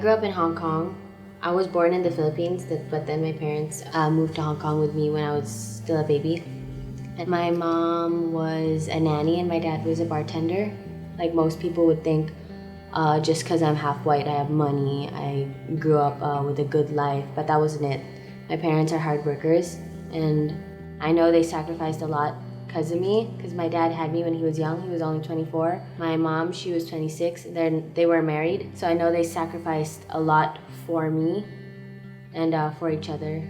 grew up in Hong Kong. I was born in the Philippines, but then my parents moved to Hong Kong with me when I was still a baby. And my mom was a nanny and my dad was a bartender. Like most people would think, just because I'm half white, I have money, I grew up with a good life, but that wasn't it. My parents are hard workers, and I know they sacrificed a lot because of me, because my dad had me when he was young. He was only 24. My mom, she was 26. They were married, so I know they sacrificed a lot for me and for each other.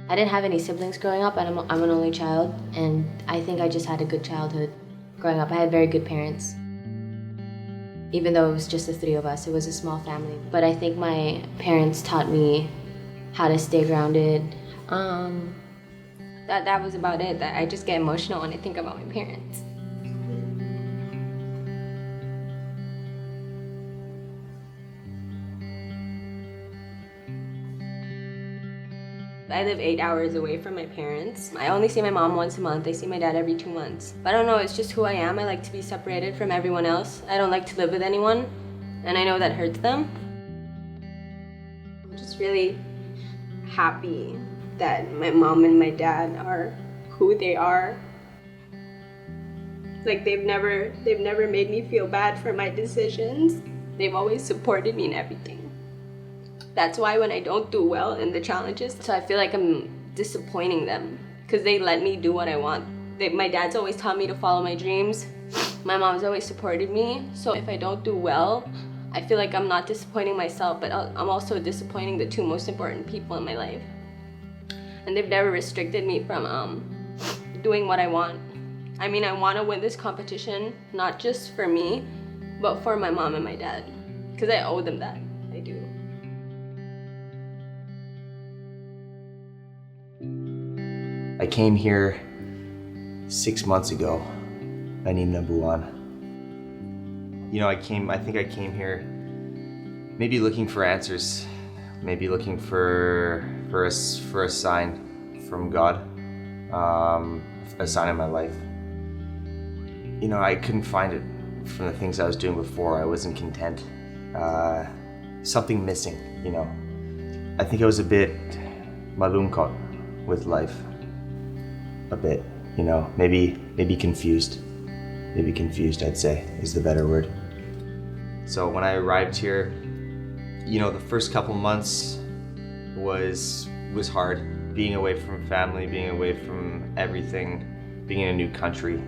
I didn't have any siblings growing up, and I'm an only child, and I think I just had a good childhood growing up. I had very good parents. Even though it was just the three of us, it was a small family. But I think my parents taught me how to stay grounded. That was about it. That I just get emotional when I think about my parents. I live 8 hours away from my parents. I only see my mom once a month. I see my dad every 2 months. But I don't know, it's just who I am. I like to be separated from everyone else. I don't like to live with anyone, and I know that hurts them. I'm just really happy that my mom and my dad are who they are. Like they've never made me feel bad for my decisions. They've always supported me in everything. That's why when I don't do well in the challenges, so I feel like I'm disappointing them because they let me do what I want. My dad's always taught me to follow my dreams. My mom's always supported me. So if I don't do well, I feel like I'm not disappointing myself, but I'm also disappointing the two most important people in my life. And they've never restricted me from doing what I want. I mean, I want to win this competition, not just for me, but for my mom and my dad, because I owe them that. I do. I came here 6 months ago. I need number one. You know, I think I came here maybe looking for answers, maybe looking for a sign from God, a sign in my life. You know, I couldn't find it from the things I was doing before. I wasn't content. Something missing, you know. I think I was a bit malungkot with life. A bit, you know, maybe confused. Maybe confused, I'd say, is the better word. So when I arrived here, you know, the first couple months was hard. Being away from family, being away from everything, being in a new country.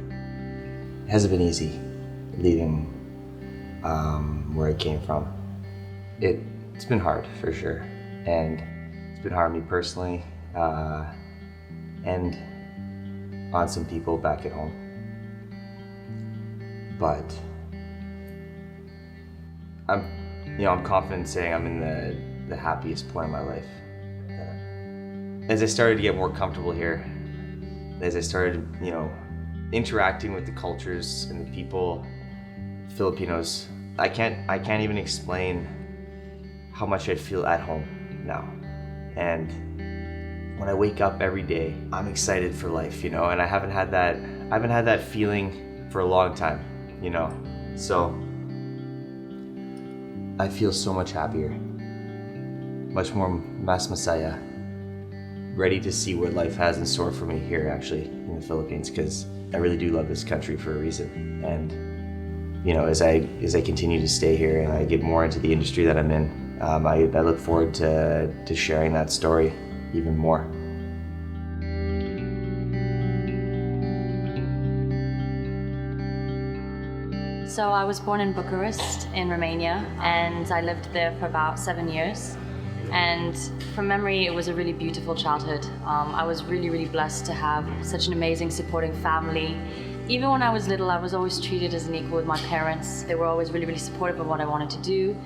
It hasn't been easy leaving where I came from. It's been hard for sure, and it's been hard on me personally, and on some people back at home. But I'm confident saying I'm in the happiest point of my life. As I started to get more comfortable here, as I started, you know, interacting with the cultures and the people, Filipinos, I can't even explain how much I feel at home now. And when I wake up every day, I'm excited for life, you know, and I haven't had that feeling for a long time, you know. So I feel so much happier, much more mas masaya, ready to see what life has in store for me here actually in the Philippines, because I really do love this country for a reason. And you know, as I continue to stay here and I get more into the industry that I'm in, I look forward to sharing that story even more. So I was born in Bucharest in Romania, and I lived there for about 7 years. And from memory, it was a really beautiful childhood. I was really, really blessed to have such an amazing supporting family. Even when I was little, I was always treated as an equal with my parents. They were always really, really supportive of what I wanted to do.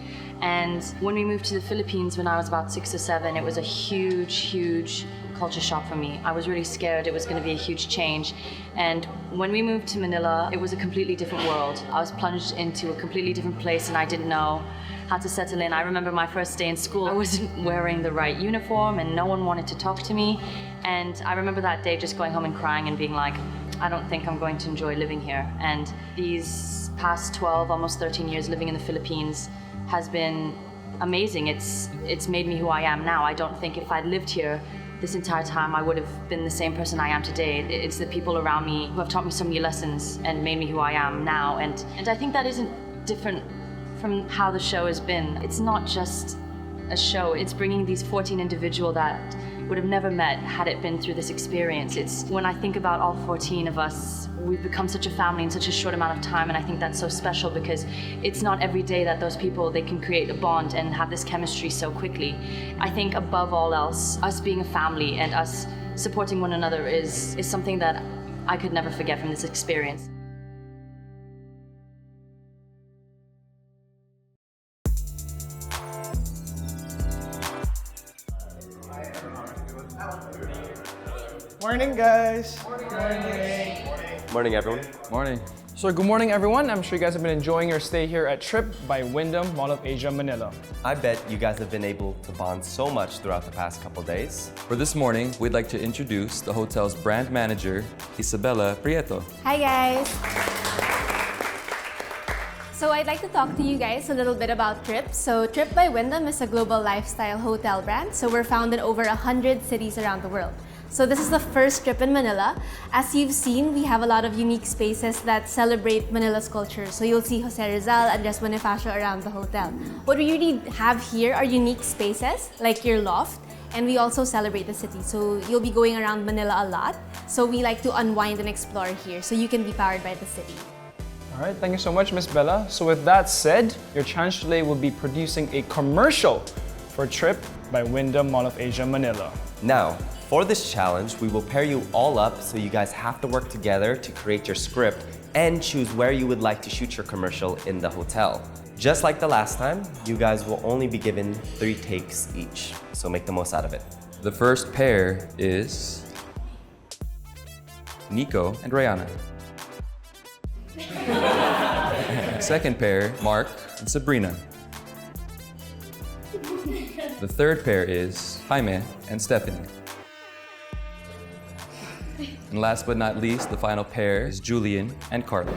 And when we moved to the Philippines when I was about 6 or 7, it was a huge, huge culture shock for me. I was really scared it was going to be a huge change. And when we moved to Manila, it was a completely different world. I was plunged into a completely different place and I didn't know how to settle in. I remember my first day in school, I wasn't wearing the right uniform and no one wanted to talk to me. And I remember that day just going home and crying and being like, I don't think I'm going to enjoy living here. And these past 12, almost 13 years living in the Philippines has been amazing. It's made me who I am now. I don't think if I'd lived here this entire time I would have been the same person I am today. It's the people around me who have taught me so many lessons and made me who I am now. And I think that isn't different from how the show has been. It's not just a show. It's bringing these 14 individuals that would have never met had it been through this experience. It's when I think about all 14 of us, we've become such a family in such a short amount of time, and I think that's so special because it's not every day that those people, they can create a bond and have this chemistry so quickly. I think above all else, us being a family and us supporting one another is something that I could never forget from this experience. Morning, guys. Morning, everyone. Morning. So good morning, everyone. I'm sure you guys have been enjoying your stay here at Tryp by Wyndham, Mall of Asia, Manila. I bet you guys have been able to bond so much throughout the past couple days. For this morning, we'd like to introduce the hotel's brand manager, Isabella Prieto. Hi guys! So I'd like to talk to you guys a little bit about Tryp. So Tryp by Wyndham is a global lifestyle hotel brand. So we're found in over 100 cities around the world. So this is the first trip in Manila. As you've seen, we have a lot of unique spaces that celebrate Manila's culture. So you'll see Jose Rizal, Andres Bonifacio around the hotel. What we really have here are unique spaces, like your loft, and we also celebrate the city. So you'll be going around Manila a lot. So we like to unwind and explore here, so you can be powered by the city. All right, thank you so much, Miss Bella. So with that said, your challenge today will be producing a commercial for Tryp by Wyndham, Mall of Asia, Manila. Now, for this challenge, we will pair you all up so you guys have to work together to create your script and choose where you would like to shoot your commercial in the hotel. Just like the last time, you guys will only be given 3 takes each, so make the most out of it. The first pair is Nico and Rihanna. Second pair, Mark and Sabrina. The third pair is Jaime and Stephanie. And last but not least, the final pair is Julian and Carlo.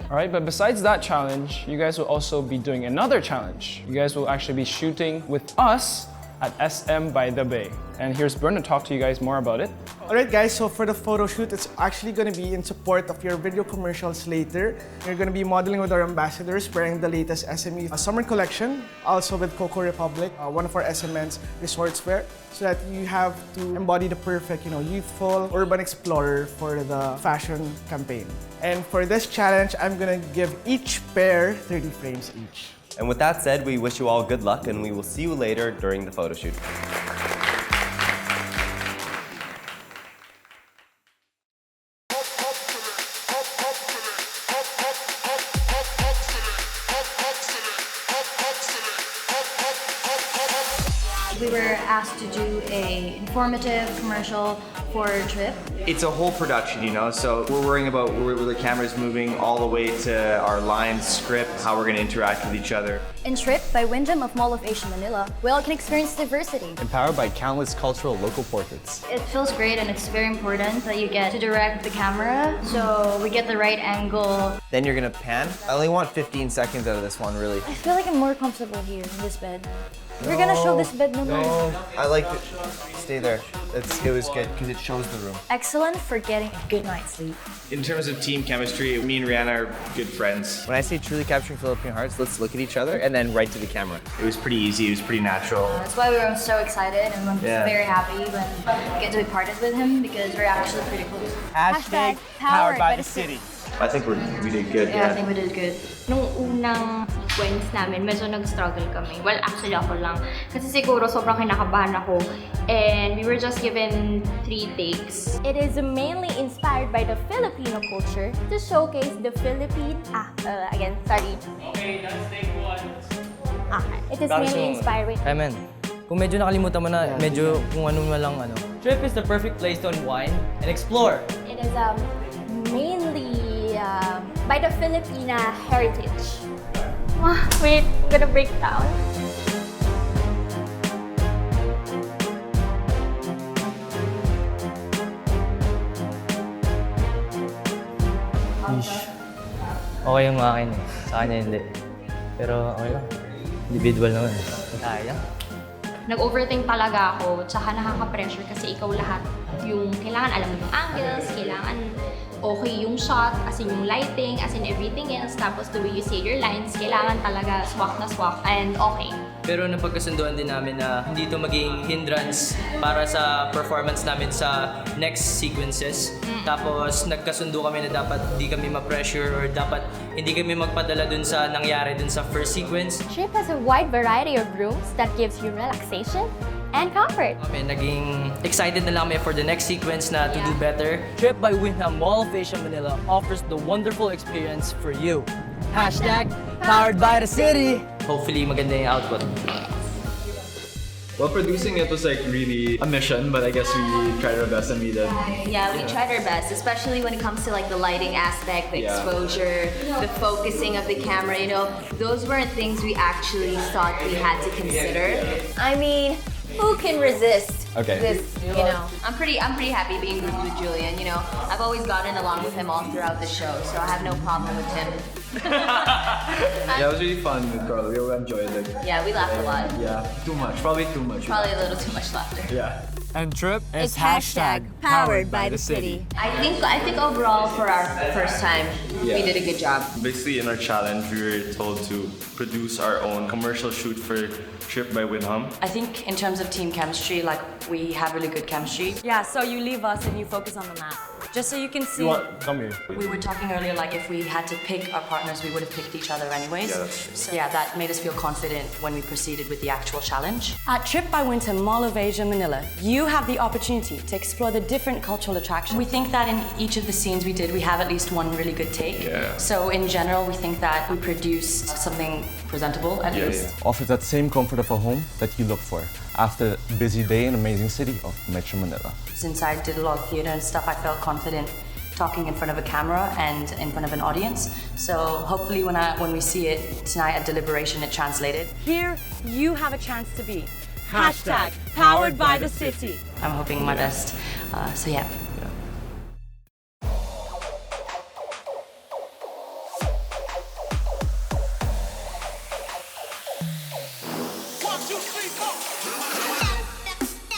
All right, but besides that challenge, you guys will also be doing another challenge. You guys will actually be shooting with us at SM by the Bay. And here's Bern to talk to you guys more about it. Alright guys, so for the photo shoot, it's actually going to be in support of your video commercials later. You're going to be modeling with our ambassadors wearing the latest SME summer collection, also with Coco Republic, one of our SMN's resorts wear, so that you have to embody the perfect, youthful urban explorer for the fashion campaign. And for this challenge, I'm going to give each pair 30 frames each. And with that said, we wish you all good luck and we will see you later during the photo shoot. We were asked to do an informative commercial for Tryp. It's a whole production, so we're worrying about where the camera's moving all the way to our lines, script, how we're gonna interact with each other. In Tryp by Wyndham of Mall of Asia, Manila, we all can experience diversity. Empowered by countless cultural local portraits. It feels great and it's very important that you get to direct the camera so we get the right angle. Then you're gonna pan. I only want 15 seconds out of this one, really. I feel like I'm more comfortable here in this bed. We're gonna show this bed no more. I like it. Stay there. It was good because it shows the room. Excellent for getting a good night's sleep. In terms of team chemistry, me and Rihanna are good friends. When I say truly capturing Philippine hearts, let's look at each other and then right to the camera. It was pretty easy. It was pretty natural. That's why we were so excited and I'm very happy when we get to be partnered with him because we're actually pretty close. Hashtag powered by the city. I think we did good. Yeah, I think we did good. Nung unang sequence namin, medyo nag-struggle kami. Well, actually ako lang. Kasi siguro sobrang kinakabahan ako. And we were just given 3 takes. It is mainly inspired by the Filipino culture to showcase the Philippine. Okay, let's take one. It is mainly inspired. Amen. Kung medyo nakalimutan mo na, medyo kung ano lang ano. Tryp is the perfect place to unwind and explore. It is mainly by the Filipina heritage. Wait, I'm gonna break down. okay yung akin eh. Sa kanya hindi. Pero okay lang. Individual naman eh. Kaya. Nag-overthink talaga ako, tsaka nakaka-pressure kasi ikaw lahat yung kailangan alam mo yung angles, kailangan okay yung shot, as in yung lighting, as in everything else, tapos the way you say your lines, kailangan talaga swak na swak and okay. Pero napagkasunduan din namin na hindi ito maging hindrance para sa performance namin sa next sequences. Tapos nagkasundo kami na dapat hindi kami ma-pressure or dapat hindi kami magpadala dun sa nangyari dun sa first sequence. Tryp has a wide variety of rooms that gives you relaxation and comfort. Kami naging excited na lang kami for the next sequence na to do better. Tryp by Wyndham Mall of Asia Manila offers the wonderful experience for you. Hashtag powered by the city. Hopefully maganda yung output. Well, producing it was like really a mission, but I guess we tried our best and we did. Yeah, we tried our best, especially when it comes to like the lighting aspect, the exposure, the focusing of the camera, you know, those weren't things we actually thought we had to consider. I mean, who can resist this, you know? I'm pretty happy being with Julian, you know. I've always gotten along with him all throughout the show, so I have no problem with him. Yeah, it was really fun with Carl. We all enjoyed it. Yeah, we laughed a lot. Yeah, too much. Probably too much. Probably a little too much laughter. Yeah. And Tryp It's hashtag powered by the city. I think overall for our first time, we did a good job. Basically, in our challenge, we were told to produce our own commercial shoot for Tryp by Wyndham. I think in terms of team chemistry, like we have really good chemistry. Yeah, so you leave us and you focus on the map. Just so you can see. Come here. We were talking earlier, like if we had to pick our partners, we would have picked each other anyways. Yeah, that's true. So yeah, that made us feel confident when we proceeded with the actual challenge. At Tryp by Wyndham Mall of Asia, Manila, you have the opportunity to explore the different cultural attractions. We think that in each of the scenes we did, we have at least one really good take. Yeah. So in general, we think that we produced something presentable at least. Offers that same comfort of a home that you look for after a busy day in amazing city of Metro Manila. Since I did a lot of theater and stuff, I felt confident talking in front of a camera and in front of an audience. So hopefully when we see it tonight at Deliberation, it translated. Here, you have a chance to be. Hashtag powered by the city. I'm hoping my best. So yeah.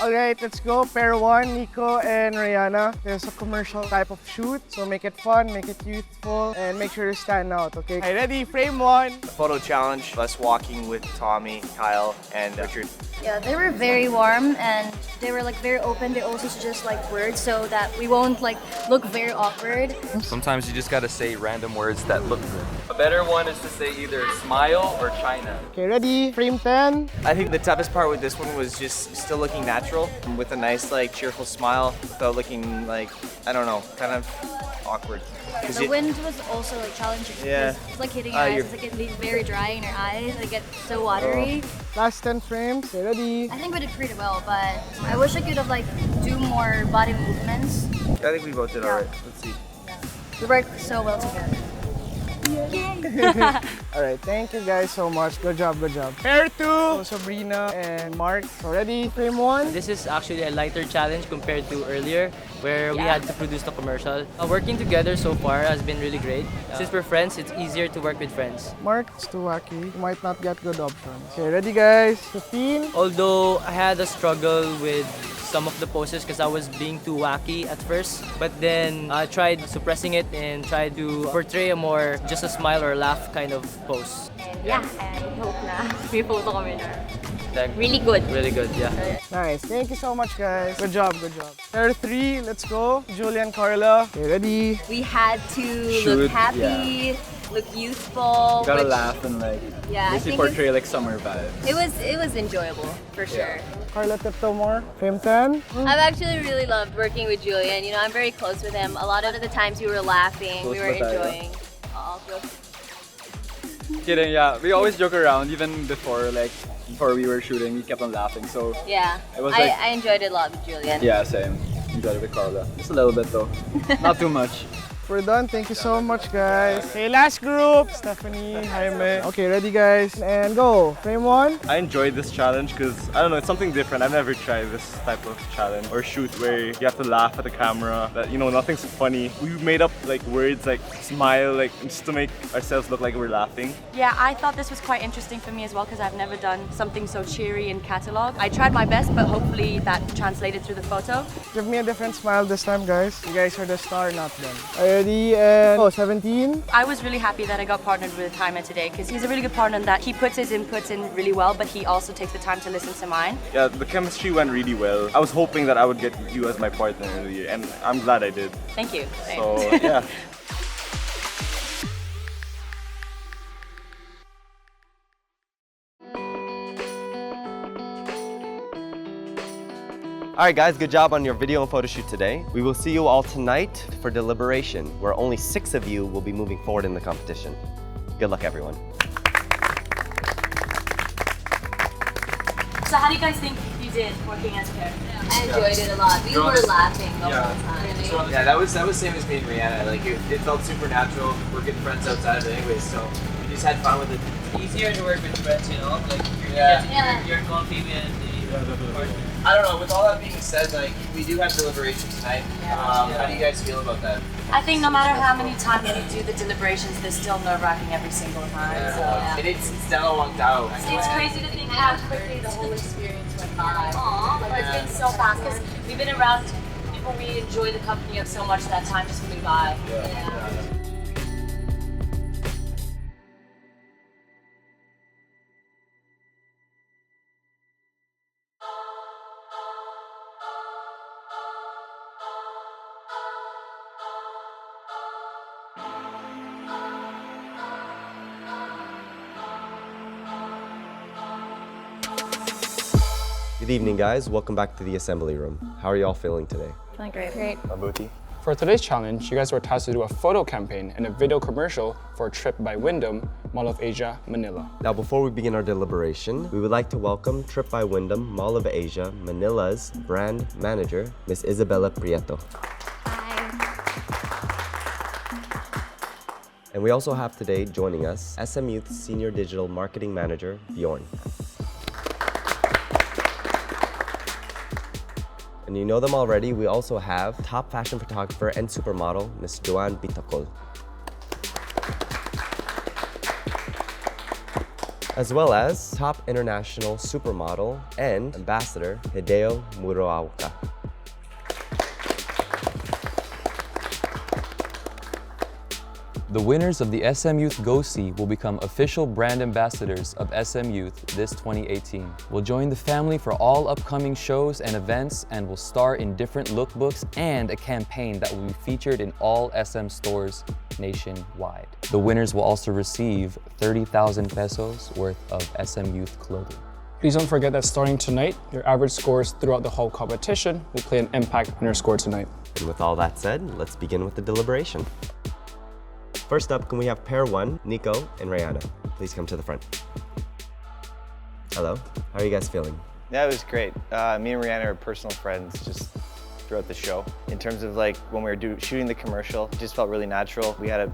Alright, let's go. Pair 1, Nico and Rihanna. There's a commercial type of shoot, so make it fun, make it youthful, and make sure you stand out, okay? Okay, ready? Frame 1. Photo challenge, us walking with Tommy, Kyle, and Richard. Yeah, they were very warm and they were like very open. They also suggest like words so that we won't like look very awkward. Sometimes you just gotta say random words that look good. A better one is to say either smile or China. Okay, ready? Frame 10. I think the toughest part with this one was just still looking natural with a nice, like, cheerful smile without looking like, I don't know, kind of awkward. The wind was also like challenging. Yeah. It's like hitting your eyes. It's like it leaves very dry in your eyes. It gets so watery. Last 10 frames. Okay, ready? I think we did pretty well, but I wish I could have like do more body movements. I think we both did alright. Let's see. We worked so well together. Alright, thank you guys so much. Good job, good job. Pair 2, Sabrina and Mark. So ready? Frame 1. This is actually a lighter challenge compared to earlier, where we had to produce the commercial. Working together so far has been really great. Since we're friends, it's easier to work with friends. Mark, it's too wacky. You might not get good options. Okay, ready guys? 15. Although I had a struggle with some of the poses because I was being too wacky at first, but then I tried suppressing it and tried to portray a more just a smile or laugh kind of pose. Yeah, and hope na may photo kami na. Really good. Really good, yeah. Nice. Thank you so much, guys. Good job, good job. Pair 3, let's go. Julia and Carla. Okay, ready? We had to look happy, look youthful. Gotta laugh and like basically portray like summer vibes. It was enjoyable for sure. Carla, tiptoe more. Frame 10. I've actually really loved working with Julian. You know, I'm very close with him. A lot of the times we were laughing, we were enjoying. Kidding, yeah. We always joke around even before we were shooting. We kept on laughing. So yeah, it was I enjoyed it a lot with Julian. Yeah, same. Enjoyed it with Carla. Just a little bit though. Not too much. we're done. Thank you so much, guys. Okay, last group. Stephanie, Jaime. Okay, ready, guys? And go. Frame 1. I enjoyed this challenge because, I don't know, it's something different. I've never tried this type of challenge or shoot where you have to laugh at the camera, that, you know, nothing's funny. We made up like words like smile, like just to make ourselves look like we're laughing. Yeah, I thought this was quite interesting for me as well because I've never done something so cheery in catalog. I tried my best, but hopefully that translated through the photo. Give me a different smile this time, guys. You guys are the star, not them. Ready? And go. 17. I was really happy that I got partnered with Jaime today because he's a really good partner in that he puts his inputs in really well, but he also takes the time to listen to mine. Yeah, the chemistry went really well. I was hoping that I would get you as my partner earlier, and I'm glad I did. Thank you. So, yeah. Alright guys, good job on your video and photo shoot today. We will see you all tonight for Deliberation, where only 6 of you will be moving forward in the competition. Good luck, everyone. So how do you guys think you did working as a pair? I enjoyed it a lot. We were laughing the whole time. Yeah, that was same as me and Rihanna. Like it felt super natural. We're good friends outside of it anyways, so we just had fun with it. Easier to work with friends, you know? Like, you're comfy with the partner. I don't know, with all that being said, like we do have Deliberation tonight. How do you guys feel about that? I think no matter how many times you do the deliberations, there's still nerve-wracking every single time. And it's still a long out. It's crazy to think how quickly the whole experience went by. Like it's been so fast because we've been around people we enjoy the company of so much that time just flew by. Good evening, guys. Welcome back to the assembly room. How are you all feeling today? Feeling great. Mabuti. For today's challenge, you guys were tasked to do a photo campaign and a video commercial for Tryp by Wyndham, Mall of Asia, Manila. Now, before we begin our deliberation, we would like to welcome Tryp by Wyndham, Mall of Asia, Manila's brand manager, Miss Isabella Prieto. And we also have today joining us SM Youth Senior Digital Marketing Manager, Bjorn. And you know them already, we also have top fashion photographer and supermodel, Miss Joanne Bitacol. As well as top international supermodel and ambassador, Hideo Muroaoka. The winners of the SM Youth Go See will become official brand ambassadors of SM Youth this 2018. Will join the family for all upcoming shows and events and will star in different lookbooks and a campaign that will be featured in all SM stores nationwide. The winners will also receive 30,000 pesos worth of SM Youth clothing. Please don't forget that starting tonight, your average scores throughout the whole competition will play an impact on your score tonight. And with all that said, let's begin with the deliberation. First up, can we have pair 1, Nico and Rihanna? Please come to the front. Hello, how are you guys feeling? Yeah, it was great. Me and Rihanna are personal friends just throughout the show. In terms of like when we were shooting the commercial, it just felt really natural. We had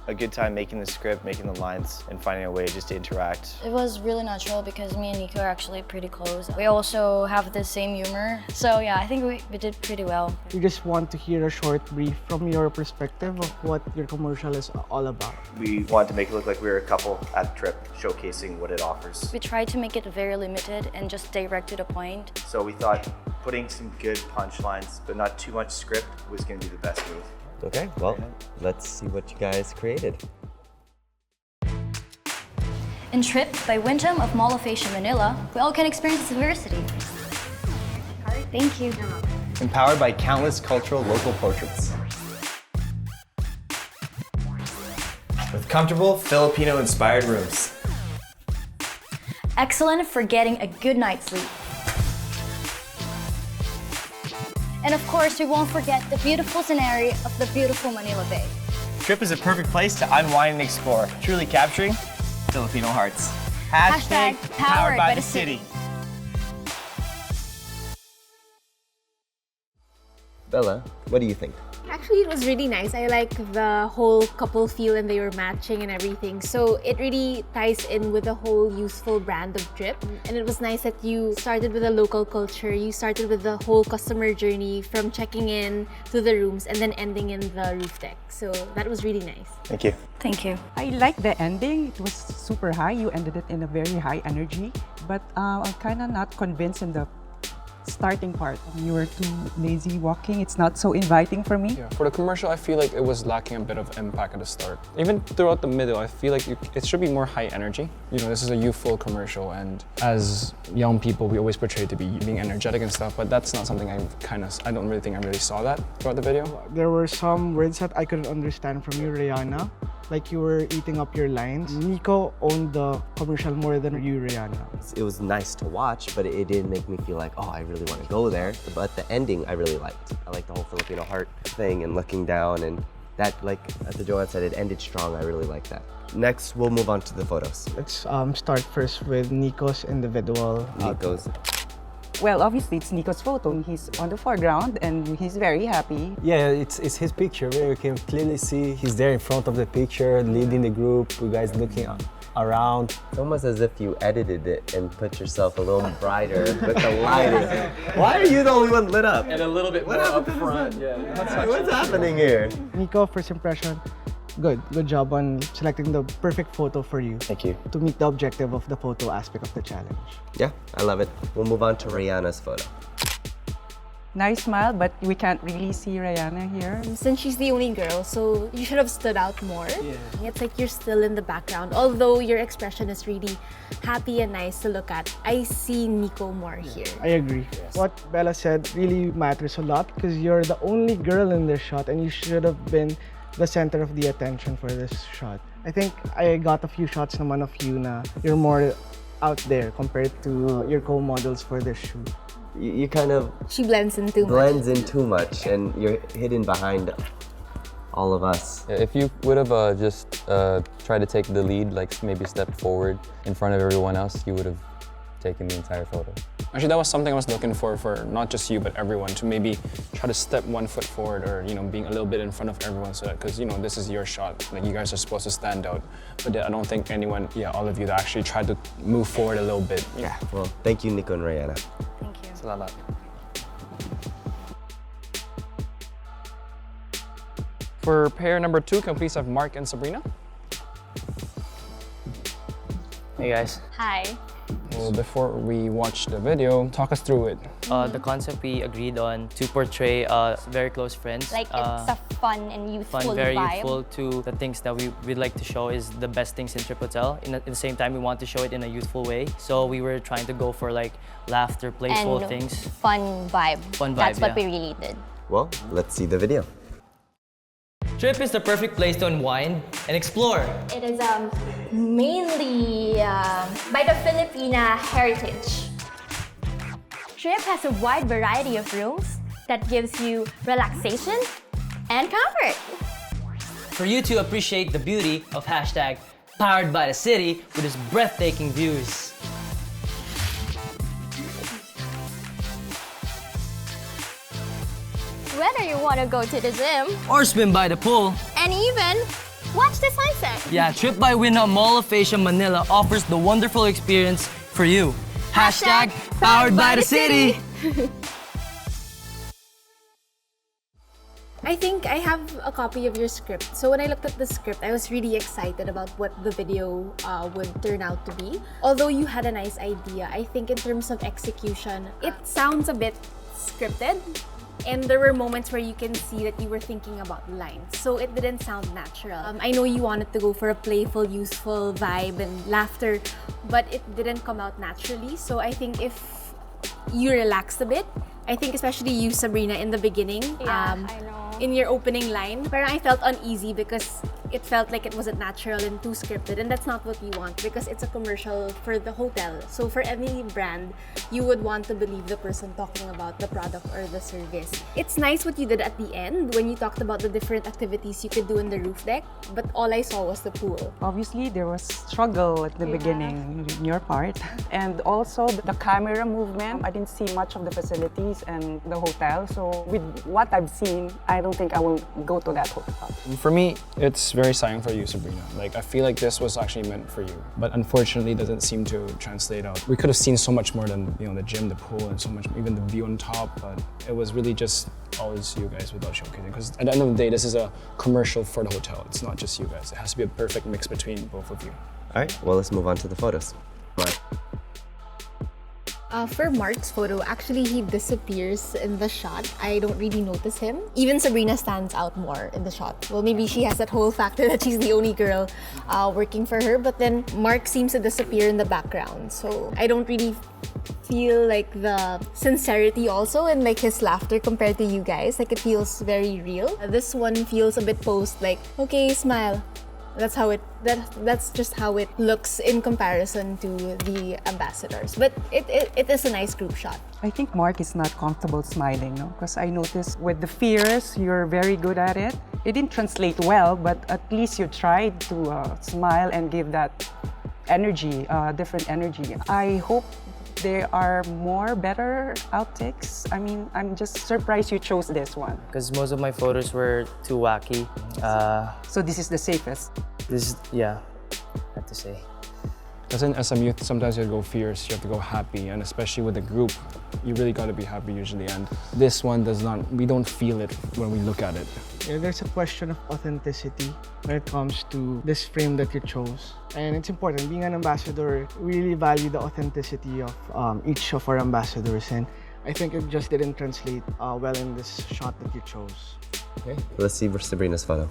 a good time making the script, making the lines, and finding a way just to interact. It was really natural because me and Nico are actually pretty close. We also have the same humor. So yeah, I think we did pretty well. We just want to hear a short brief from your perspective of what your commercial is all about. We wanted to make it look like we were a couple at Tryp, showcasing what it offers. We tried to make it very limited and just direct to the point. So we thought putting some good punchlines, but not too much script, was going to be the best move. Okay, well, let's see what you guys created. In Tryp by Wyndham of Mall of Asia, Manila, we all can experience diversity. Thank you. Empowered by countless cultural local portraits. With comfortable Filipino-inspired rooms. Excellent for getting a good night's sleep. And of course, we won't forget the beautiful scenery of the beautiful Manila Bay. Tryp is a perfect place to unwind and explore, truly capturing Filipino hearts. Hashtag powered by the city. Bella, what do you think? Actually, it was really nice. I like the whole couple feel and they were matching and everything. So it really ties in with the whole youthful brand of Tryp. And it was nice that you started with the local culture. You started with the whole customer journey from checking in to the rooms and then ending in the roof deck. So that was really nice. Thank you. Thank you. I like the ending. It was super high. You ended it in a very high energy. But I'm kind of not convinced in the starting part. You were too lazy walking. It's not so inviting for me. Yeah. For the commercial, I feel like it was lacking a bit of impact at the start. Even throughout the middle, I feel like it should be more high energy. You know, this is a youthful commercial, and as young people, we always portray to be being energetic and stuff, but that's not something I don't really think I really saw that throughout the video. There were some words that I couldn't understand from you, Rihanna. Like you were eating up your lines. Nico owned the commercial more than you, Rihanna. It was nice to watch, but it didn't make me feel like, oh, I really want to go there. But the ending, I really liked. I liked the whole Filipino heart thing and looking down, and that, like as the Joanne said, it ended strong. I really liked that. Next, we'll move on to the photos. Let's start first with Nico's individual. Nico's. Well, obviously, it's Nico's photo. He's on the foreground and he's very happy. Yeah, it's his picture. You can clearly see he's there in front of the picture, leading the group. You guys looking around. It's almost as if you edited it and put yourself a little brighter with the lighting. Why are you the only one lit up? And a little bit more up front. Yeah. What's happening here? Nico, first impression. Good job on selecting the perfect photo for you. Thank you. To meet the objective of the photo aspect of the challenge. Yeah, I love it. We'll move on to Rihanna's photo. Nice smile, but we can't really see Rihanna here. Since she's the only girl, so you should have stood out more. Yeah. It's like you're still in the background. Although your expression is really happy and nice to look at, I see Nico more here. I agree. Yes. What Bella said really matters a lot because you're the only girl in this shot and you should have been the center of the attention for this shot. I think I got a few shots naman of you na you're more out there compared to your co-models for this shoot. You kind of... She blends in too much. Blends in too much and you're hidden behind all of us. Yeah, if you would have just tried to take the lead, like maybe step forward in front of everyone else, you would have taken the entire photo. Actually, that was something I was looking for not just you, but everyone, to maybe try to step 1 foot forward or, you know, being a little bit in front of everyone so that, because, you know, this is your shot. Like, you guys are supposed to stand out. But I don't think anyone, all of you that actually tried to move forward a little bit. Yeah, well, thank you, Nico and Rihanna. Thank you. Salamat. For pair number 2, can we please have Mark and Sabrina? Hey guys. Hi. Well, before we watch the video, talk us through it. The concept we agreed on to portray very close friends. Like it's a fun and youthful very vibe. youthful to the things that we'd like to show is the best things in Tryp Hotel. At the same time, we want to show it in a youthful way. So we were trying to go for like laughter, playful and things. Fun vibe. Fun vibe, That's what yeah. we really did. Well, let's see the video. Tryp is the perfect place to unwind and explore. It is mainly by the Filipina heritage. Tryp has a wide variety of rooms that gives you relaxation and comfort. For you to appreciate the beauty of hashtag powered by the city with its breathtaking views. Whether you want to go to the gym Or swim by the pool. and even watch the sunset. Yeah, Tryp by Wyndham Mall of Asia Manila offers the wonderful experience for you. Hashtag powered by the city. I think I have a copy of your script. So when I looked at the script, I was really excited about what the video would turn out to be. Although you had a nice idea, I think in terms of execution, it sounds a bit scripted. And there were moments where you can see that you were thinking about lines. So it didn't sound natural. I know you wanted to go for a playful, useful vibe and laughter, but it didn't come out naturally. So I think if you relaxed a bit, I think especially you, Sabrina, in the beginning, Yeah, I know. in your opening line, parang I felt uneasy because it felt like it wasn't natural and too scripted, and that's not what we want because it's a commercial for the hotel. So for any brand, you would want to believe the person talking about the product or the service. It's nice what you did at the end when you talked about the different activities you could do in the roof deck, but all I saw was the pool. Obviously, there was struggle at the beginning in your part. And also the camera movement, I didn't see much of the facilities and the hotel. So with what I've seen, I don't think I will go to that hotel. For me, it's very exciting for you, Sabrina. Like, I feel like this was actually meant for you, but unfortunately, it doesn't seem to translate out. We could have seen so much more than, you know, the gym, the pool, and so much, even the view on top, but it was really just always you guys without showcasing. Because at the end of the day, this is a commercial for the hotel. It's not just you guys. It has to be a perfect mix between both of you. All right, well, let's move on to the photos. Mark. For Mark's photo, actually he disappears in the shot. I don't really notice him. Even Sabrina stands out more in the shot. Well, maybe she has that whole factor that she's the only girl working for her, but then Mark seems to disappear in the background. So I don't really feel like the sincerity also in like his laughter compared to you guys. Like it feels very real. This one feels a bit posed, like, okay, smile. That's just how it looks in comparison to the ambassadors. But it is a nice group shot. I think Mark is not comfortable smiling, no? Because I noticed with the fears, you're very good at it. It didn't translate well, but at least you tried to smile and give that energy, different energy. I hope there are more better outtakes. I mean, I'm just surprised you chose this one. Because most of my photos were too wacky. So this is the safest? This is, yeah, I have to say. Because in SMU, sometimes you have to go fierce, you have to go happy, and especially with the group, you really got to be happy usually. And this one does not, we don't feel it when we look at it. Yeah, there's a question of authenticity when it comes to this frame that you chose. And it's important, being an ambassador, we really value the authenticity of each of our ambassadors. And I think it just didn't translate well in this shot that you chose. Okay, let's see Sabrina's photo.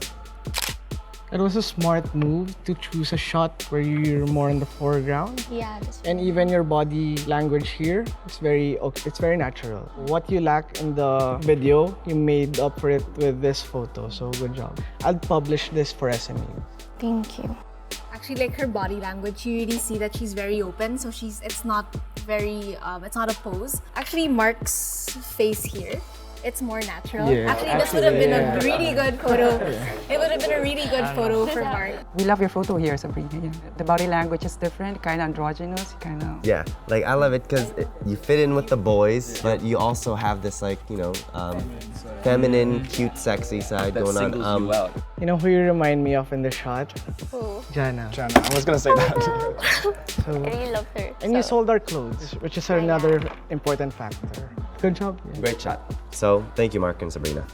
It was a smart move to choose a shot where you're more in the foreground. Yeah, and even your body language here is it's very natural. What you lack in the video, you made up for it with this photo, so good job. I'll publish this for SMU. Thank you. Actually, like her body language, you really see that she's very open, so it's not a pose. Actually, Mark's face here, it's more natural. Yeah, actually, this would have been a really good photo. It would have been a really good photo for Mark. We love your photo here, Sabrina. Yeah. The body language is different, kind of androgynous, kind of... Yeah, like I love it because you fit in with the boys, but you also have this like, you know, feminine, cute, sexy side that going on. You out. You know who you remind me of in the shot? Who? Jana. Jana, I was gonna say that. I really love her. And you sold our clothes, which is another important factor. Good job. Yeah. Great shot. So, thank you, Mark and Sabrina.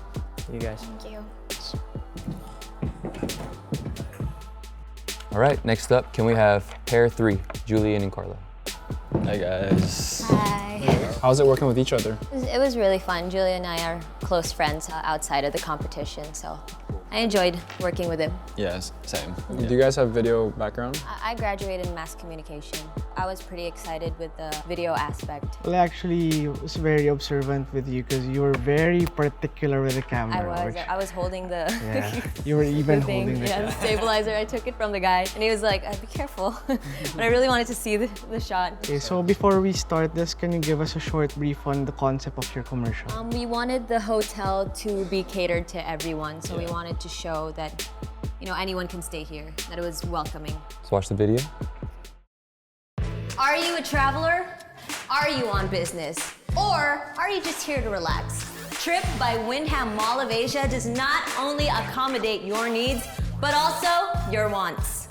You guys. Thank you. All right, next up, can we have pair 3, Julian and Carla? Hi guys. Hi. How's it working with each other? It was really fun. Julia and I are close friends outside of the competition, so I enjoyed working with him. Yes, same. Do you guys have video background? I graduated in mass communication. I was pretty excited with the video aspect. Well, I actually was very observant with you because you were very particular with the camera. I was holding the... Yeah, you were even the thing, holding the the stabilizer. I took it from the guy, and he was like, be careful. But I really wanted to see the shot. Okay, so before we start this, can you give us a short brief on the concept of your commercial? We wanted the hotel to be catered to everyone, so we wanted to show that, you know, anyone can stay here, that it was welcoming. Let's watch the video. Are you a traveler? Are you on business? Or are you just here to relax? Tryp by Wyndham Mall of Asia does not only accommodate your needs, but also your wants.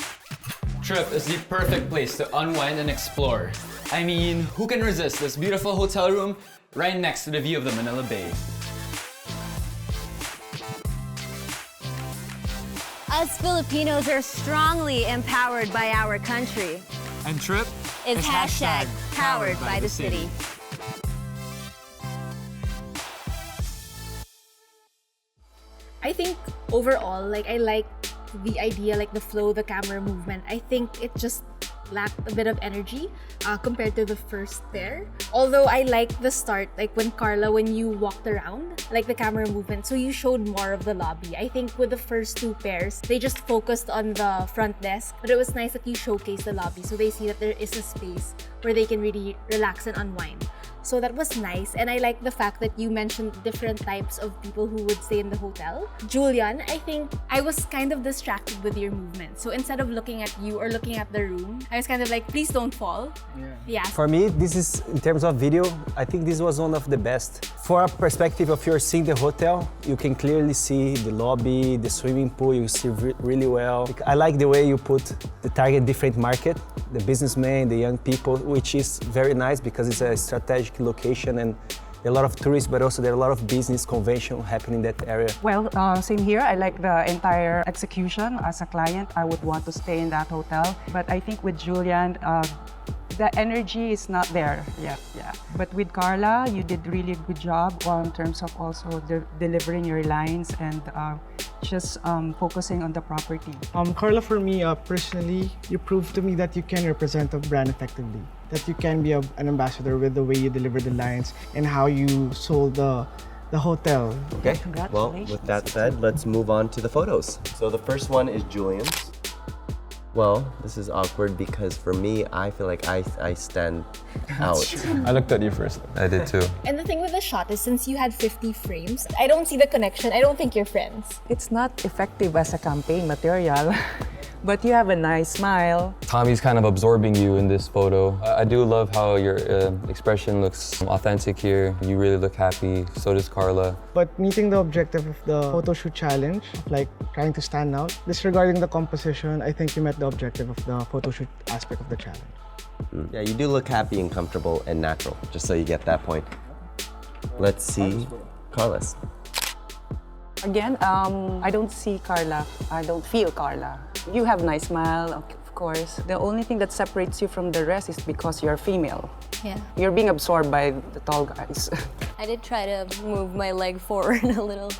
Tryp is the perfect place to unwind and explore. I mean, who can resist this beautiful hotel room right next to the view of the Manila Bay? Us Filipinos are strongly empowered by our country. And Tryp is hashtag powered by the city. I think overall, like I like the idea, like the flow, the camera movement. I think it just lacked a bit of energy compared to the first pair. Although I like the start, like when Carla, when you walked around, like the camera movement, so you showed more of the lobby. I think with the first two pairs, they just focused on the front desk, but it was nice that you showcased the lobby so they see that there is a space where they can really relax and unwind. So that was nice, and I like the fact that you mentioned different types of people who would stay in the hotel. Julian, I think I was kind of distracted with your movement. So instead of looking at you or looking at the room, I was kind of like, please don't fall. Yeah. For me, this is, in terms of video, I think this was one of the best. For a perspective of you're seeing the hotel, you can clearly see the lobby, the swimming pool, you see really well. I like the way you put the target different market, the businessmen, the young people, which is very nice because it's a strategic location and there are a lot of tourists, but also there are a lot of business convention happening in that area. Well, same here. I like the entire execution. As a client, I would want to stay in that hotel. But I think with Julian, the energy is not there yet. Yeah. But with Carla, you did really a good job in terms of also delivering your lines and just focusing on the property. Carla, for me personally, you proved to me that you can represent a brand effectively. That you can be an ambassador with the way you deliver the lines and how you sold the hotel. Okay, well, with that said, let's move on to the photos. So the first one is Julian's. Well, this is awkward because for me, I feel like I stand out. I looked at you first. I did too. And the thing with the shot is since you had 50 frames, I don't see the connection. I don't think you're friends. It's not effective as a campaign material, but you have a nice smile. Tommy's kind of absorbing you in this photo. I do love how your expression looks authentic here. You really look happy, so does Carla. But meeting the objective of the photo shoot challenge, like trying to stand out, disregarding the composition, I think you met the objective of the photo shoot aspect of the challenge. Yeah, you do look happy and comfortable and natural, just so you get that point. Let's see Carla's. Again, I don't see Carla. I don't feel Carla. You have a nice smile, of course. The only thing that separates you from the rest is because you're female. Yeah. You're being absorbed by the tall guys. I did try to move my leg forward a little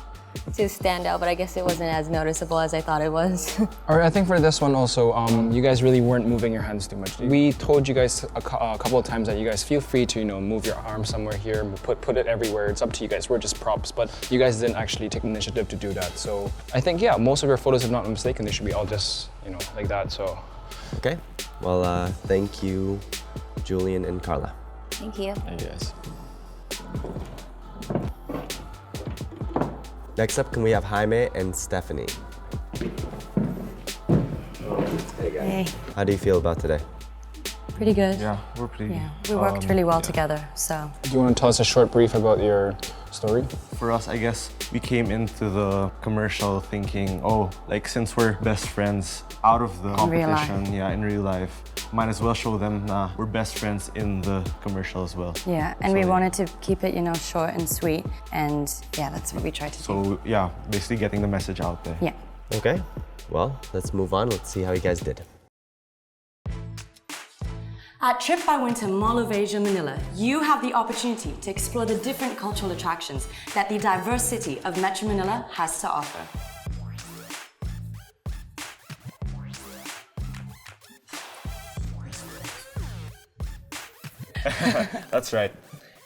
to stand out, but I guess it wasn't as noticeable as I thought it was. Or I think for this one also, you guys really weren't moving your hands too much. We told you guys a couple of times that you guys feel free to, move your arm somewhere here, put it everywhere. It's up to you guys. We're just props, but you guys didn't actually take the initiative to do that. So I think, yeah, most of your photos, if not mistaken, they should be all just, like that. So. Okay. Well, thank you, Julian and Carla. Thank you. Thank you guys. Next up, can we have Jaime and Stephanie? Hey. How do you feel about today? Pretty good. Yeah, we're pretty. Yeah, we worked really well together, so. Do you want to tell us a short brief about your story? For us, I guess we came into the commercial thinking, oh, like since we're best friends out of the competition, in real life, might as well show them we're best friends in the commercial as well. Yeah, and we wanted to keep it, short and sweet, and yeah, that's what we tried to do. So yeah, basically getting the message out there. Yeah. Okay, well, let's move on. Let's see how you guys did. At Tryp by Wyndham, Mall of Asia, Manila, you have the opportunity to explore the different cultural attractions that the diverse city of Metro Manila has to offer. That's right.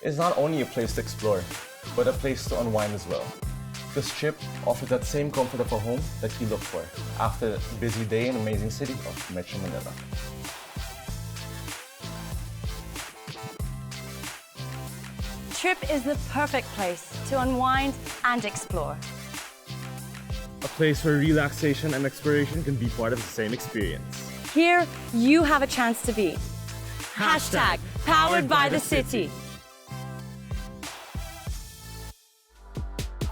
It's not only a place to explore, but a place to unwind as well. This trip offers that same comfort of a home that you look for after a busy day in the amazing city of Metro Manila. Tryp is the perfect place to unwind and explore. A place where relaxation and exploration can be part of the same experience. Here, you have a chance to be. Hashtag powered by the city.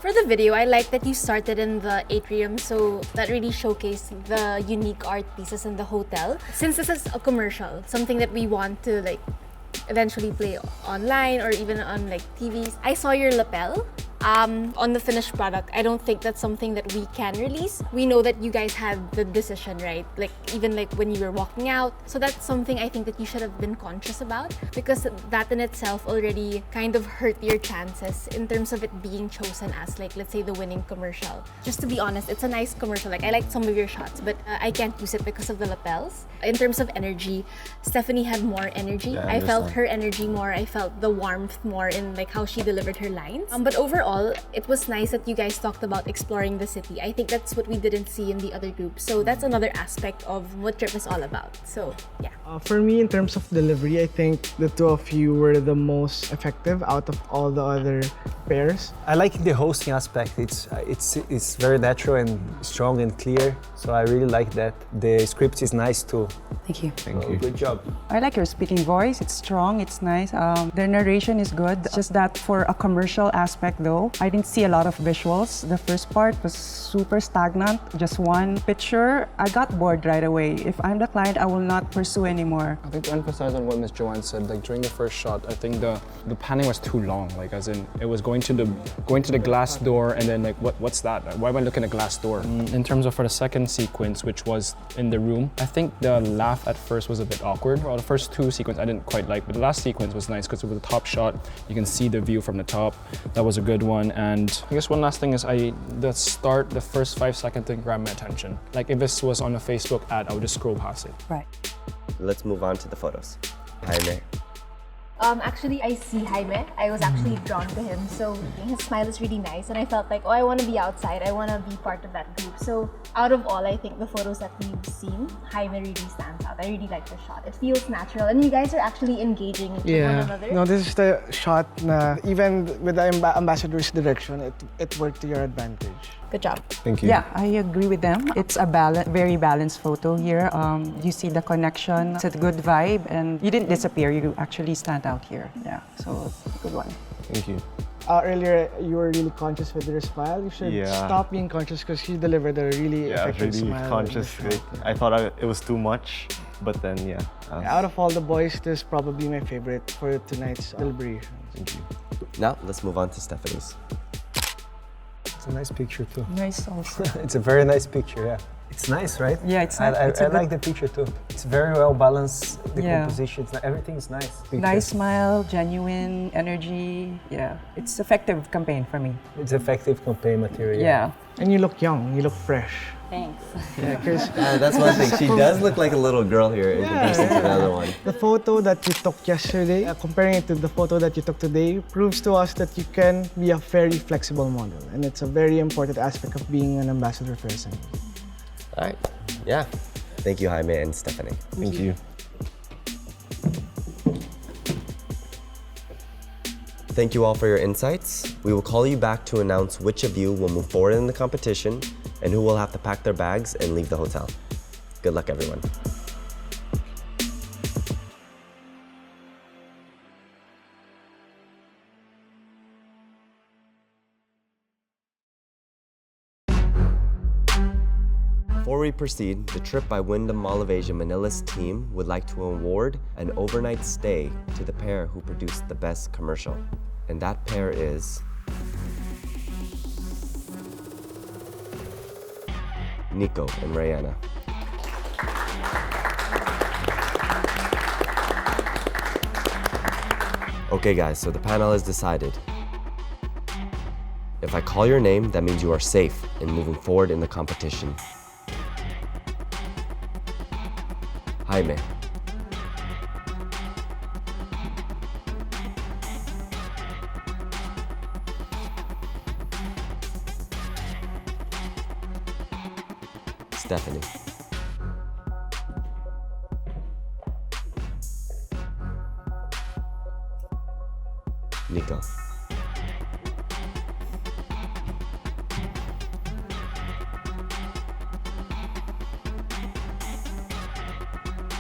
For the video, I like that you started in the atrium, so that really showcased the unique art pieces in the hotel. Since this is a commercial, something that we want to eventually play online or even on TVs, I saw your lapel. On the finished product, I don't think that's something that we can release. We know that you guys had the decision, right? Like even like when you were walking out. So that's something I think that you should have been conscious about, because that in itself already kind of hurt your chances in terms of it being chosen as like, let's say, the winning commercial. Just to be honest, it's a nice commercial. Like I liked some of your shots, but I can't use it because of the lapels. In terms of energy, Stephanie had more energy. Yeah, I felt understand. her energy more. I felt the warmth more in like how she delivered her lines. But overall, it was nice that you guys talked about exploring the city. I think that's what we didn't see in the other group. So that's another aspect of what Tryp is all about. So yeah. For me, in terms of delivery, I think the two of you were the most effective out of all the other pairs. I like the hosting aspect. It's very natural and strong and clear. So I really like that. The script is nice too. Thank you. Thank you. Good job. I like your speaking voice. It's strong, it's nice. The narration is good. It's just that for a commercial aspect though, I didn't see a lot of visuals. The first part was super stagnant. Just one picture. I got bored right away. If I'm the client, I will not pursue anymore. I think to emphasize on what Ms. Joanne said, like during the first shot, I think the panning was too long. Like as in, it was going to the glass door, and then like what's that? Like, why am I looking at a glass door? In terms of for the second sequence, which was in the room, I think the laugh at first was a bit awkward. Well, the first two sequences I didn't quite like, but the last sequence was nice because it was a top shot. You can see the view from the top. That was a good one. And I guess one last thing is the first 5 seconds thing grabbed my attention. Like if this was on a Facebook ad, I would just scroll past it. Right. Let's move on to the photos. Jaime. Actually, I see Jaime. I was actually drawn to him. So his smile is really nice, and I felt like, oh, I want to be outside. I want to be part of that group. So out of all, I think the photos that we've seen, Jaime really stands out. I really like the shot. It feels natural, and you guys are actually engaging with one another. No, this is the shot na even with the ambassador's direction, it worked to your advantage. Good job. Thank you. Yeah, I agree with them. It's a very balanced photo here. You see the connection. It's a good vibe, and you didn't disappear. You actually stand out here. Yeah, so good one. Thank you. Earlier, you were really conscious with your smile. You should stop being conscious because she delivered a really effective really smile. conscious. I thought it was too much, but then Out of all the boys, this is probably my favorite for tonight's deliberation. Thank you. Now let's move on to Stephanie's. It's a nice picture too. Nice also. It's a very nice picture, yeah. It's nice, right? Yeah, it's nice. I like the picture too. It's very well balanced, the composition, everything is nice. Nice smile, genuine energy. Yeah, it's effective campaign for me. It's effective campaign material. Yeah. And you look young, you look fresh. Thanks. Yeah, Chris. That's one thing. She does look like a little girl here in comparison to the other one. The photo that you took yesterday, comparing it to the photo that you took today, proves to us that you can be a very flexible model. And it's a very important aspect of being an ambassador person. All right. Yeah. Thank you, Jaime and Stephanie. Thank you. Thank you all for your insights. We will call you back to announce which of you will move forward in the competition and who will have to pack their bags and leave the hotel. Good luck, everyone. Before we proceed, the Tryp by Wyndham Mall of Asia Manila's team would like to award an overnight stay to the pair who produced the best commercial. And that pair is Nico and Rihanna. Okay guys, so the panel has decided. If I call your name, that means you are safe in moving forward in the competition. Jaime. Stephanie. Nico.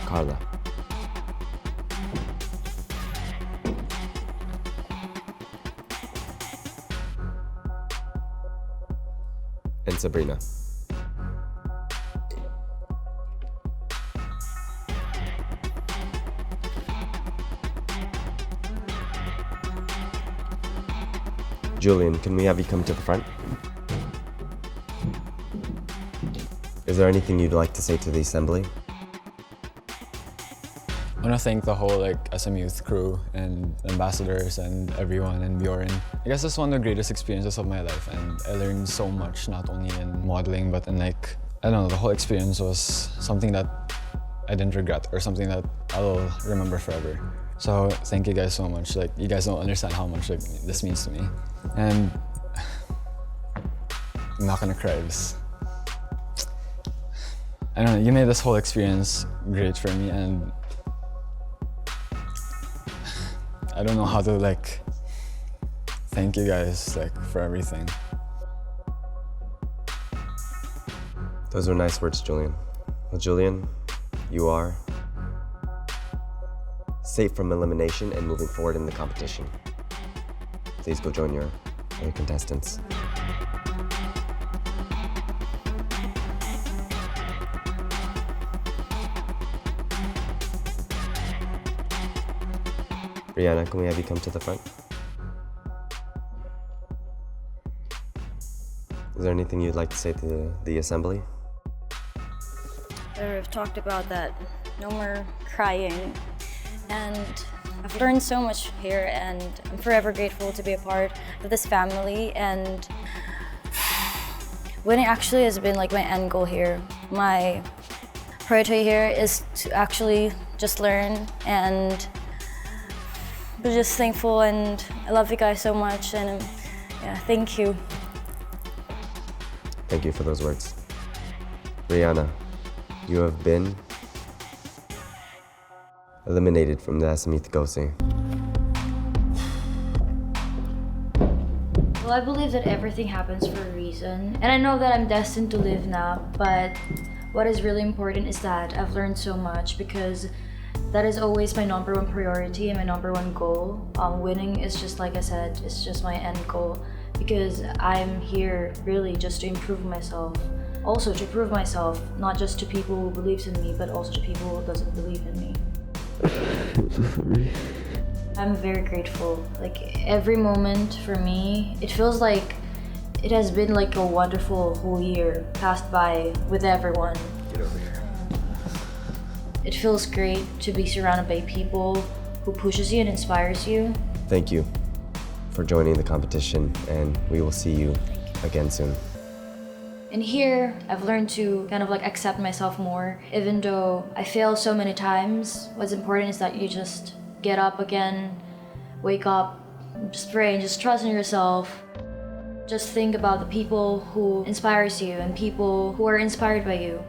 Carla. And Sabrina. Julian, can we have you come to the front? Is there anything you'd like to say to the assembly? I want to thank the whole SM Youth crew and ambassadors and everyone and Bjorn. I guess it's one of the greatest experiences of my life, and I learned so much, not only in modeling but in I don't know, the whole experience was something that I didn't regret or something that I'll remember forever. So thank you guys so much. You guys don't understand how much this means to me. And I'm not gonna cry. I don't know, you made this whole experience great for me, and I don't know how to thank you guys for everything. Those were nice words, Julian. Well, Julian, you are safe from elimination and moving forward in the competition. Please go join your other contestants. Rihanna, can we have you come to the front? Is there anything you'd like to say to the assembly? I've talked about that. No more crying. And I've learned so much here, and I'm forever grateful to be a part of this family. And winning actually has been my end goal here. My priority here is to actually just learn, and I'm just thankful, and I love you guys so much, and yeah, thank you. Thank you for those words. Rihanna, you have been eliminated from the SM Youth Go-See. Well, I believe that everything happens for a reason. And I know that I'm destined to live now, but what is really important is that I've learned so much, because that is always my number one priority and my number one goal. Winning is just, like I said, it's just my end goal, because I'm here really just to improve myself. Also to prove myself, not just to people who believes in me, but also to people who doesn't believe in me. I'm very grateful. Every moment for me, it feels like it has been a wonderful whole year passed by with everyone. Get over here. It feels great to be surrounded by people who pushes you and inspires you. Thank you for joining the competition, and we will see you again soon. And here, I've learned to kind of accept myself more. Even though I fail so many times, what's important is that you just get up again, wake up, just pray and just trust in yourself. Just think about the people who inspires you and people who are inspired by you.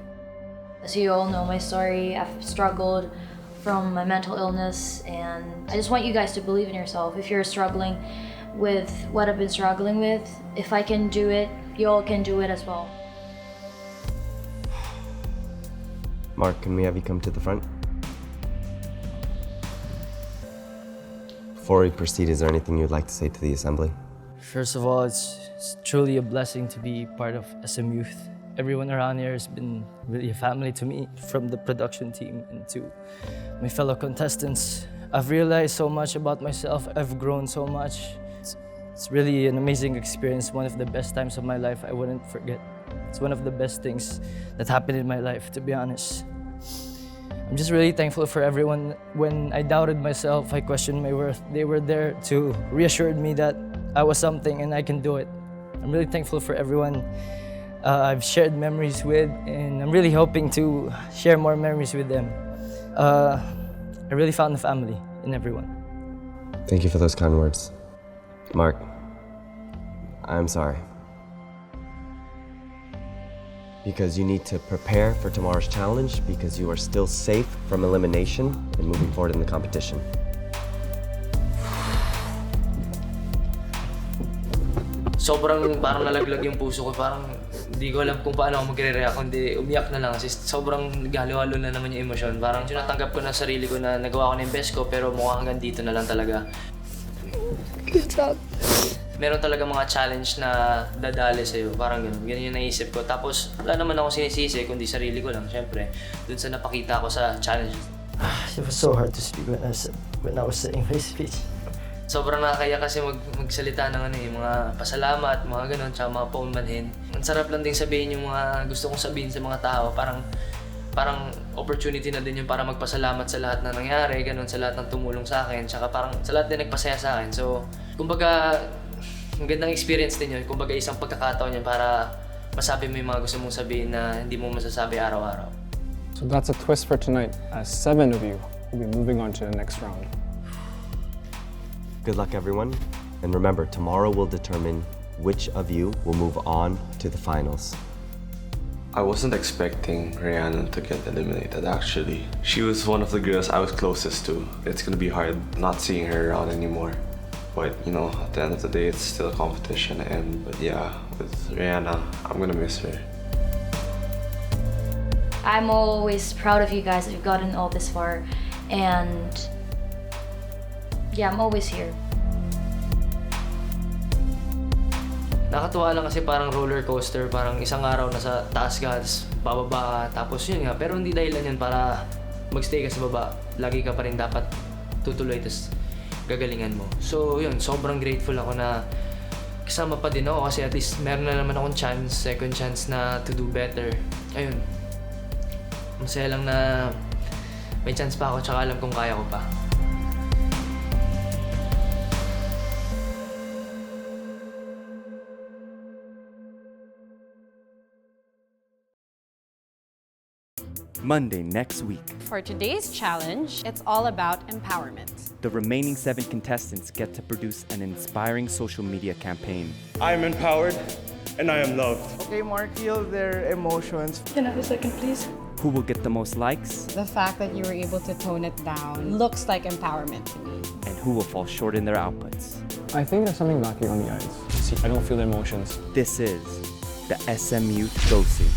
As you all know my story, I've struggled from my mental illness, and I just want you guys to believe in yourself. If you're struggling with what I've been struggling with, if I can do it, you all can do it as well. Mark, can we have you come to the front? Before we proceed, is there anything you'd like to say to the assembly? First of all, it's truly a blessing to be part of SM Youth. Everyone around here has been really a family to me, from the production team and to my fellow contestants. I've realized so much about myself. I've grown so much. It's really an amazing experience, one of the best times of my life I wouldn't forget. It's one of the best things that happened in my life, to be honest. I'm just really thankful for everyone. When I doubted myself, I questioned my worth, they were there to reassure me that I was something and I can do it. I'm really thankful for everyone I've shared memories with, and I'm really hoping to share more memories with them. I really found a family in everyone. Thank you for those kind words. Mark, I'm sorry. Because you need to prepare for tomorrow's challenge, because you are still safe from elimination and moving forward in the competition. Sobrang parang nalaglag yung puso ko, parang hindi ko alam kung paano ako magre-react, kundi umiyak na lang kasi sobrang naghalo-halo na naman yung emosyon. Parang tinatanggap ko na sarili ko na nagawa ko na yung best ko, pero mukhang hanggang dito na lang talaga. Good job. Meron talaga mga challenge na dadali sa'yo, parang gano'n. Ganun yung naisip ko. Tapos wala naman ako sinisisi, kundi sarili ko lang, syempre. Dun sa napakita ko sa challenge. It was so hard to speak when I was saying my speech. Sobrang nakakaya kasi magsalita ng mga pasalamat, mga ganun, tsaka mga paumanhin. Ang sarap lang din sabihin yung mga gusto kong sabihin sa mga tao. Parang opportunity na din yun para magpasalamat sa lahat na nangyari, ganun, sa lahat ng tumulong sa akin, tsaka parang sa lahat din nagpasaya sa akin. So, kumbaga, ang gandang experience din yun. Kumbaga, isang pagkakataon yun para masabi mo yung mga gusto mong sabihin na hindi mo masasabi araw-araw. So that's a twist for tonight, as 7 of you will be moving on to the next round. Good luck, everyone. And remember, tomorrow will determine which of you will move on to the finals. I wasn't expecting Rihanna to get eliminated, actually. She was one of the girls I was closest to. It's gonna be hard not seeing her around anymore. But, you know, at the end of the day, it's still a competition. But yeah, with Rihanna, I'm gonna miss her. I'm always proud of you guys that you've gotten all this far. And yeah, I'm always here. Nakatuwa lang kasi parang roller coaster, parang isang araw nasa taas ka, tapos bababa ka, tapos yun nga. Pero hindi dahilan yun para magstay ka sa baba. Lagi ka pa rin dapat tutuloy, tapos gagalingan mo. So yun, sobrang grateful ako na kasama pa din ako kasi at least meron na naman akong chance, second chance na to do better. Ayun, masaya lang na may chance pa ako, tsaka alam kong kaya ko pa. Monday next week. For today's challenge, it's all about empowerment. The remaining 7 contestants get to produce an inspiring social media campaign. I am empowered and I am loved. Okay, Mark, feel their emotions. Can I have a second, please? Who will get the most likes? The fact that you were able to tone it down looks like empowerment to me. And who will fall short in their outputs? I think there's something lacking on the eyes. See, I don't feel the emotions. This is the SM Youth Go See.